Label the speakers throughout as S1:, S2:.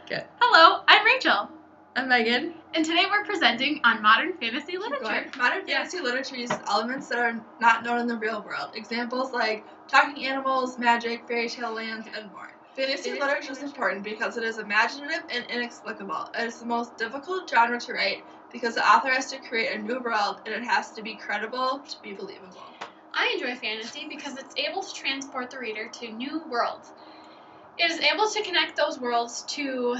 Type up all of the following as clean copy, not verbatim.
S1: Good.
S2: Hello, I'm Rachel.
S1: I'm Megan.
S2: And today we're presenting on modern fantasy literature.
S1: Modern fantasy literature uses elements that are not known in the real world. Examples like talking animals, magic, fairy tale lands, and more. Fantasy literature is important because it is imaginative and inexplicable. It is the most difficult genre to write because the author has to create a new world and it has to be credible to be believable.
S2: I enjoy fantasy because it's able to transport the reader to new worlds. It is able to connect those worlds to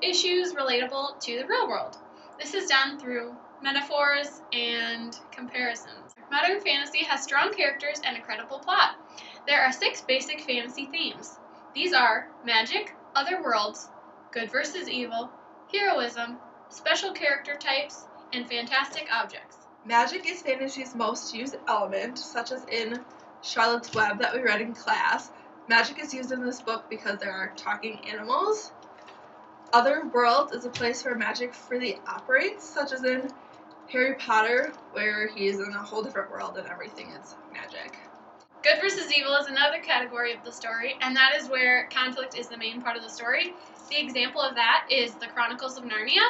S2: issues relatable to the real world. This is done through metaphors and comparisons. Modern fantasy has strong characters and a credible plot. There are 6 basic fantasy themes. These are magic, other worlds, good versus evil, heroism, special character types, and fantastic objects.
S1: Magic is fantasy's most used element, such as in Charlotte's Web that we read in class. Magic is used in this book because there are talking animals. Other worlds is a place where magic freely operates, such as in Harry Potter, where he's in a whole different world and everything is magic.
S2: Good versus evil is another category of the story, and that is where conflict is the main part of the story. The example of that is the Chronicles of Narnia,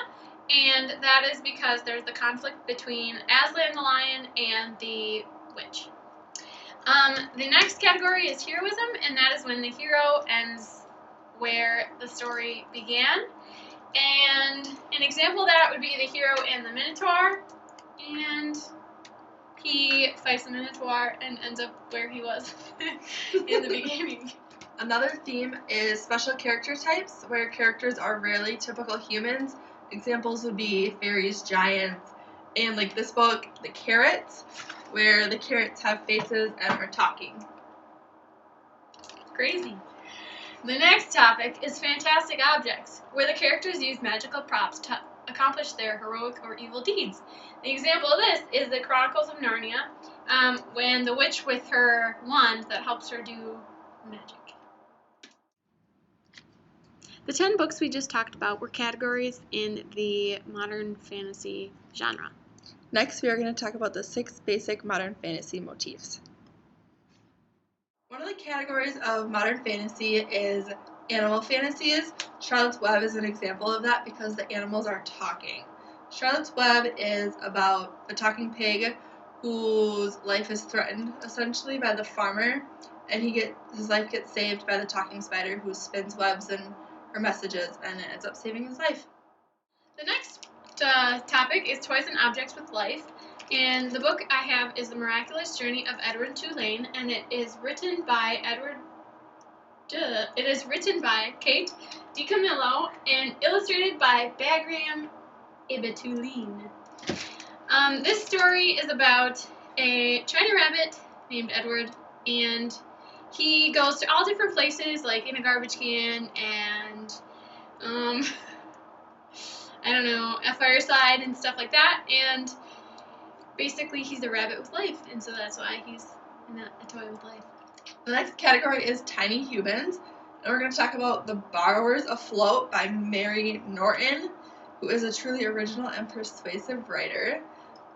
S2: and that is because there's the conflict between Aslan the lion and the witch. The next category is heroism, and that is when the hero ends where the story began. And an example of that would be the hero and the Minotaur, and he fights the Minotaur and ends up where he was in the beginning.
S1: Another theme is special character types, where characters are rarely typical humans. Examples would be fairies, giants, and like this book, the carrots, where the carrots have faces and are talking.
S2: Crazy. The next topic is fantastic objects, where the characters use magical props to accomplish their heroic or evil deeds. The example of this is the Chronicles of Narnia, when the witch with her wand that helps her do magic. The 10 books we just talked about were categories in the modern fantasy genre.
S1: Next, we are going to talk about the 6 basic modern fantasy motifs. One of the categories of modern fantasy is animal fantasies. Charlotte's Web is an example of that because the animals are talking. Charlotte's Web is about a talking pig whose life is threatened essentially by the farmer, and his life gets saved by the talking spider who spins webs and her messages, and it ends up saving his life.
S2: The next topic is toys and objects with life, and the book I have is The Miraculous Journey of Edward Tulane, and it is written by Kate DiCamillo and illustrated by Bagram Ibetulin. This story is about a China rabbit named Edward, and he goes to all different places, like in a garbage can and a fireside and stuff like that, and basically he's a rabbit with life, and so that's why he's a toy with life.
S1: The next category is tiny humans, and we're going to talk about The Borrowers Afloat by Mary Norton, who is a truly original and persuasive writer.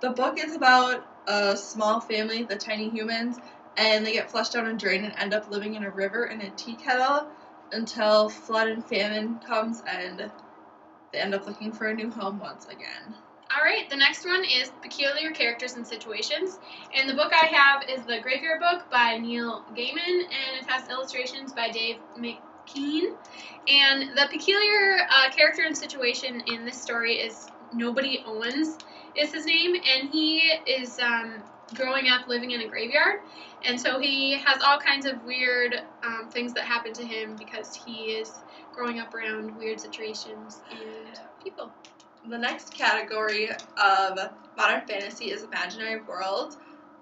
S1: The book is about a small family, the tiny humans, and they get flushed down a drain and end up living in a river in a tea kettle until flood and famine comes and they end up looking for a new home once again.
S2: Alright, the next one is Peculiar Characters and Situations, and the book I have is The Graveyard Book by Neil Gaiman, and it has illustrations by Dave McKean. And the peculiar character and situation in this story is Nobody Owens is his name, and he is growing up living in a graveyard, and so he has all kinds of weird things that happen to him because he is growing up around weird situations and people.
S1: The next category of modern fantasy is imaginary worlds,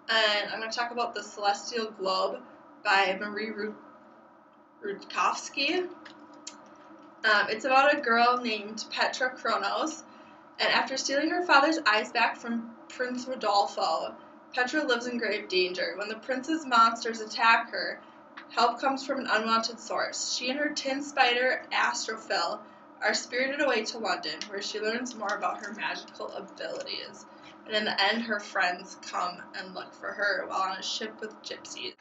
S1: and I'm going to talk about The Celestial Globe by Marie Rutkovsky. It's about a girl named Petra Kronos, and after stealing her father's eyes back from Prince Rodolfo, Petra lives in grave danger. When the prince's monsters attack her, help comes from an unwanted source. She and her tin spider, Astrophil, are spirited away to London, where she learns more about her magical abilities. And in the end, her friends come and look for her while on a ship with gypsies.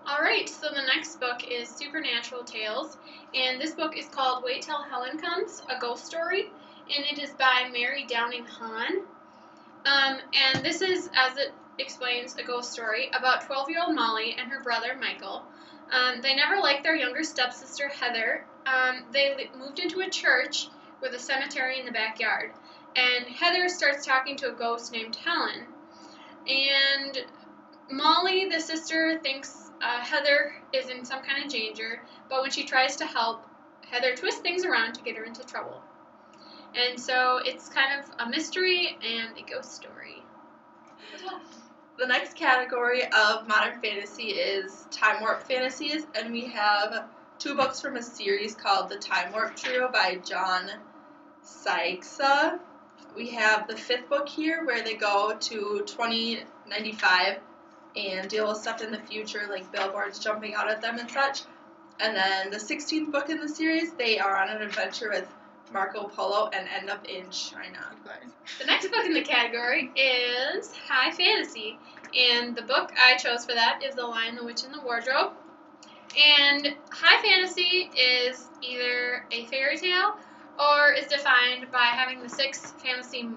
S2: Alright, so the next book is Supernatural Tales, And this book is called Wait Till Helen Comes, A Ghost Story, and it is by Mary Downing Hahn. And this is, as it explains, a ghost story about 12-year-old Molly and her brother Michael. They never liked their younger stepsister Heather. They moved into a church with a cemetery in the backyard. And Heather starts talking to a ghost named Helen. And Molly, the sister, thinks Heather is in some kind of danger, but when she tries to help, Heather twists things around to get her into trouble. And so it's kind of a mystery and a ghost story.
S1: The next category of modern fantasy is time warp fantasies, and we have 2 books from a series called The Time Warp Trio by John Sykes. We have the 5th book here where they go to 2095 and deal with stuff in the future like billboards jumping out at them and such. And then the 16th book in the series, they are on an adventure with Marco Polo and end up in China.
S2: The next book in the category is high fantasy, and the book I chose for that is The Lion, the Witch, and the Wardrobe. And high fantasy is either a fairy tale or is defined by having the 6 fantasy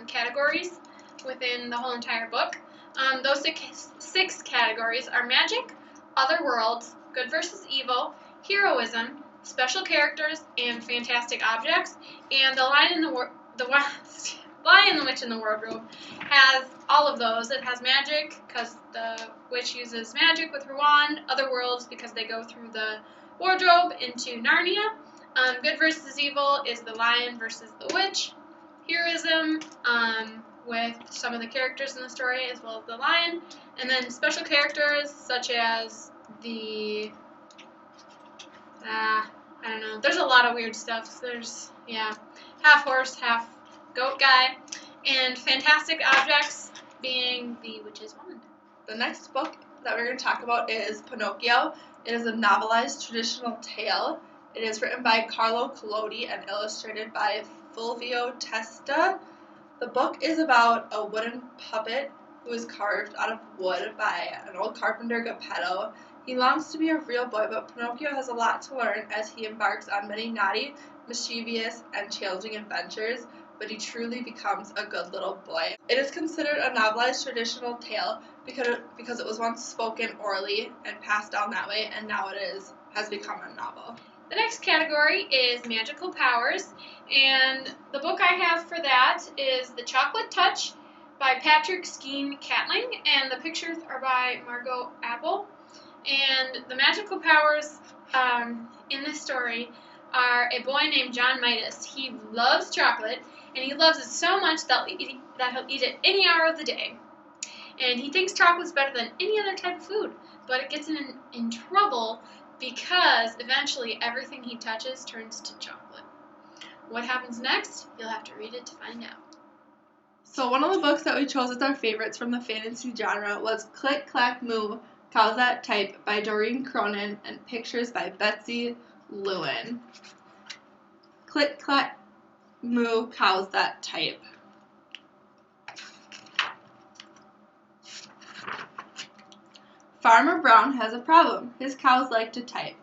S2: categories within the whole entire book. Those 6 categories are magic, other worlds, good versus evil, heroism, special characters, and fantastic objects. And The Lion, the Witch, and the Wardrobe has all of those. It has magic because the witch uses magic with her wand. Other worlds because they go through the wardrobe into Narnia. Good versus evil is the lion versus the witch. Heroism with some of the characters in the story as well as the lion. And then special characters such as the I don't know. There's a lot of weird stuff. There's, half horse, half goat guy. And fantastic objects being the witch's wand.
S1: The next book that we're going to talk about is Pinocchio. It is a novelized traditional tale. It is written by Carlo Collodi and illustrated by Fulvio Testa. The book is about a wooden puppet who is carved out of wood by an old carpenter, Geppetto. He longs to be a real boy, but Pinocchio has a lot to learn as he embarks on many naughty, mischievous, and challenging adventures, but he truly becomes a good little boy. It is considered a novelized traditional tale because it was once spoken orally and passed down that way, and now has become a novel.
S2: The next category is magical powers, and the book I have for that is The Chocolate Touch by Patrick Skeen Catling, and the pictures are by Margot Apple. And the magical powers in this story are a boy named John Midas. He loves chocolate, and he loves it so much that he'll eat it any hour of the day. And he thinks chocolate's better than any other type of food, but it gets him in trouble because eventually everything he touches turns to chocolate. What happens next? You'll have to read it to find out.
S1: So one of the books that we chose as our favorites from the fantasy genre was Click, Clack, Moo, Cows That Type by Doreen Cronin and pictures by Betsy Lewin. Click, Clack, Moo, Cows That Type. Farmer Brown has a problem. His cows like to type.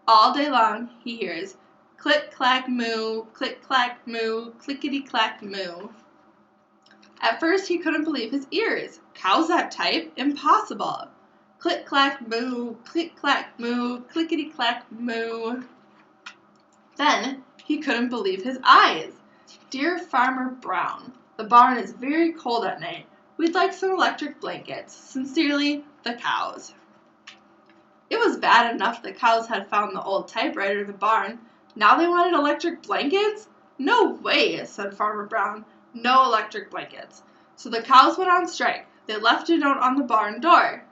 S1: All day long he hears click, clack, moo, click, clack, moo, clickety, clack, moo. At first he couldn't believe his ears. Cows that type? Impossible. Click, clack, moo, click, clack, moo, clickety, clack, moo. Then he couldn't believe his eyes. Dear Farmer Brown, the barn is very cold at night. We'd like some electric blankets. Sincerely, the cows. It was bad enough the cows had found the old typewriter in the barn. Now they wanted electric blankets? No way, said Farmer Brown. No electric blankets. So the cows went on strike. They left a note on the barn door.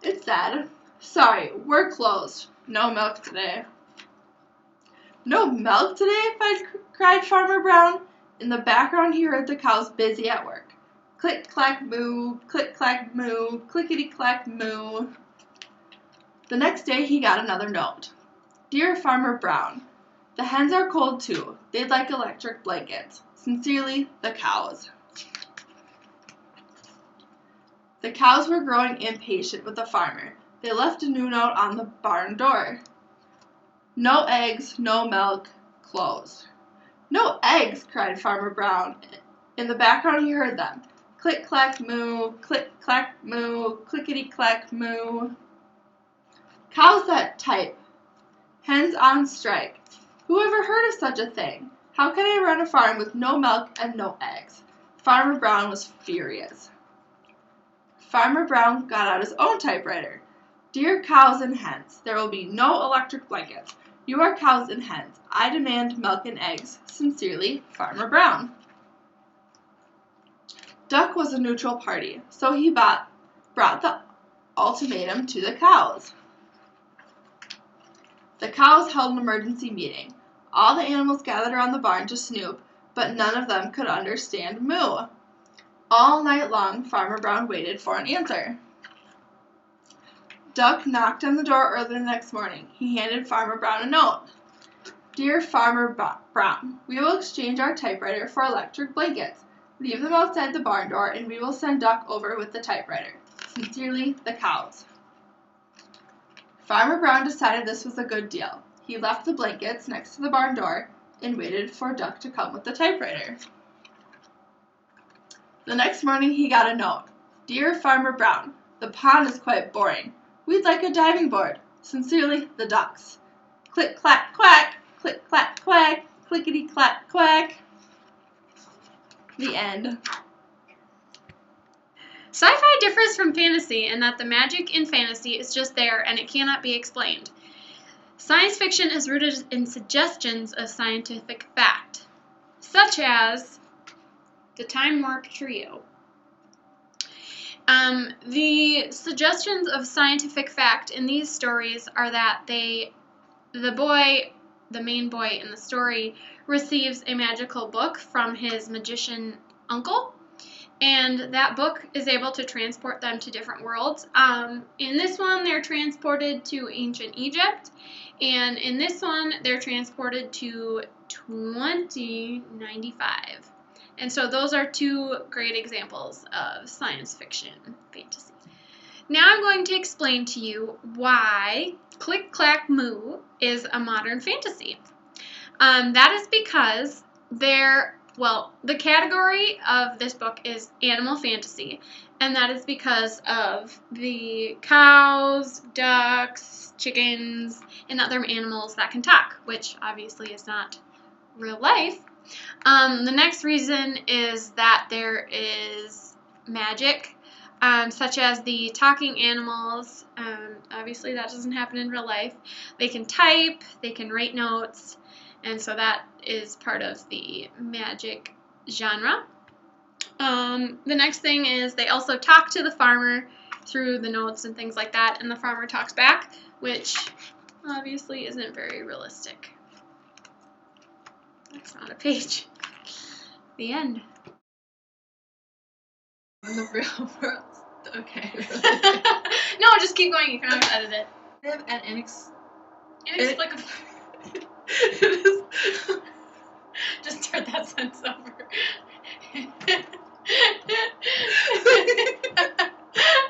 S1: It said, sorry, we're closed. No milk today. No milk today? Cried Farmer Brown. In the background he heard the cows busy at work. Click, clack, moo, click, clack, moo, clickety, clack, moo. The next day he got another note. Dear Farmer Brown, the hens are cold too. They'd like electric blankets. Sincerely, the cows. The cows were growing impatient with the farmer. They left a new note on the barn door. No eggs, no milk, closed. No eggs, cried Farmer Brown. In the background he heard them. Click, clack, moo, click, clack, moo, clickety, clack, moo. Cows that type. Hens on strike. Who ever heard of such a thing? How can I run a farm with no milk and no eggs? Farmer Brown was furious. Farmer Brown got out his own typewriter. Dear cows and hens, there will be no electric blankets. You are cows and hens. I demand milk and eggs. Sincerely, Farmer Brown. Duck was a neutral party, so he brought the ultimatum to the cows. The cows held an emergency meeting. All the animals gathered around the barn to snoop, but none of them could understand moo. All night long, Farmer Brown waited for an answer. Duck knocked on the door early the next morning. He handed Farmer Brown a note. Dear Farmer Brown, we will exchange our typewriter for electric blankets. Leave them outside the barn door, and we will send Duck over with the typewriter. Sincerely, the cows. Farmer Brown decided this was a good deal. He left the blankets next to the barn door and waited for Duck to come with the typewriter. The next morning he got a note. Dear Farmer Brown, the pond is quite boring. We'd like a diving board. Sincerely, the ducks. Click, clack, quack. Click, clack, quack. Clickety, clack, quack. The end.
S2: Sci-fi differs from fantasy in that the magic in fantasy is just there and it cannot be explained. Science fiction is rooted in suggestions of scientific fact, such as the Time Warp Trio. The suggestions of scientific fact in these stories are that the main boy in the story, receives a magical book from his magician uncle, and that book is able to transport them to different worlds. In this one, they're transported to ancient Egypt, and in this one, they're transported to 2095. And so those are two great examples of science fiction fantasy. Now I'm going to explain to you why Click Clack Moo is a modern fantasy. That is because the category of this book is animal fantasy, and that is because of the cows, ducks, chickens, and other animals that can talk, which obviously is not real life. The next reason is that there is magic, such as the talking animals. Obviously that doesn't happen in real life. They can type, they can write notes, and so that is part of the magic genre. The next thing is they also talk to the farmer through the notes and things like that, and the farmer talks back, which obviously isn't very realistic. That's not a page. The end.
S1: In the real world. Okay.
S2: No, just keep going. You can always edit it.
S1: And
S2: Inexplicable.
S1: It is.
S2: Just start that sentence over.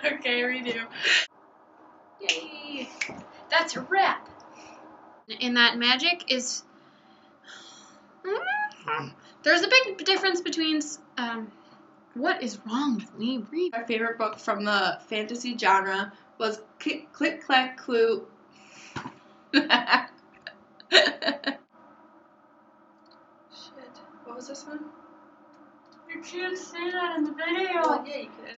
S2: Okay, redo. Yay! That's a wrap. In that magic is. There's a big difference between. What is wrong with me? Read.
S1: My favorite book from the fantasy genre was Click Clack Clue. Shit. What was this one?
S2: You can't say that in the video.
S1: Well, yeah, you could.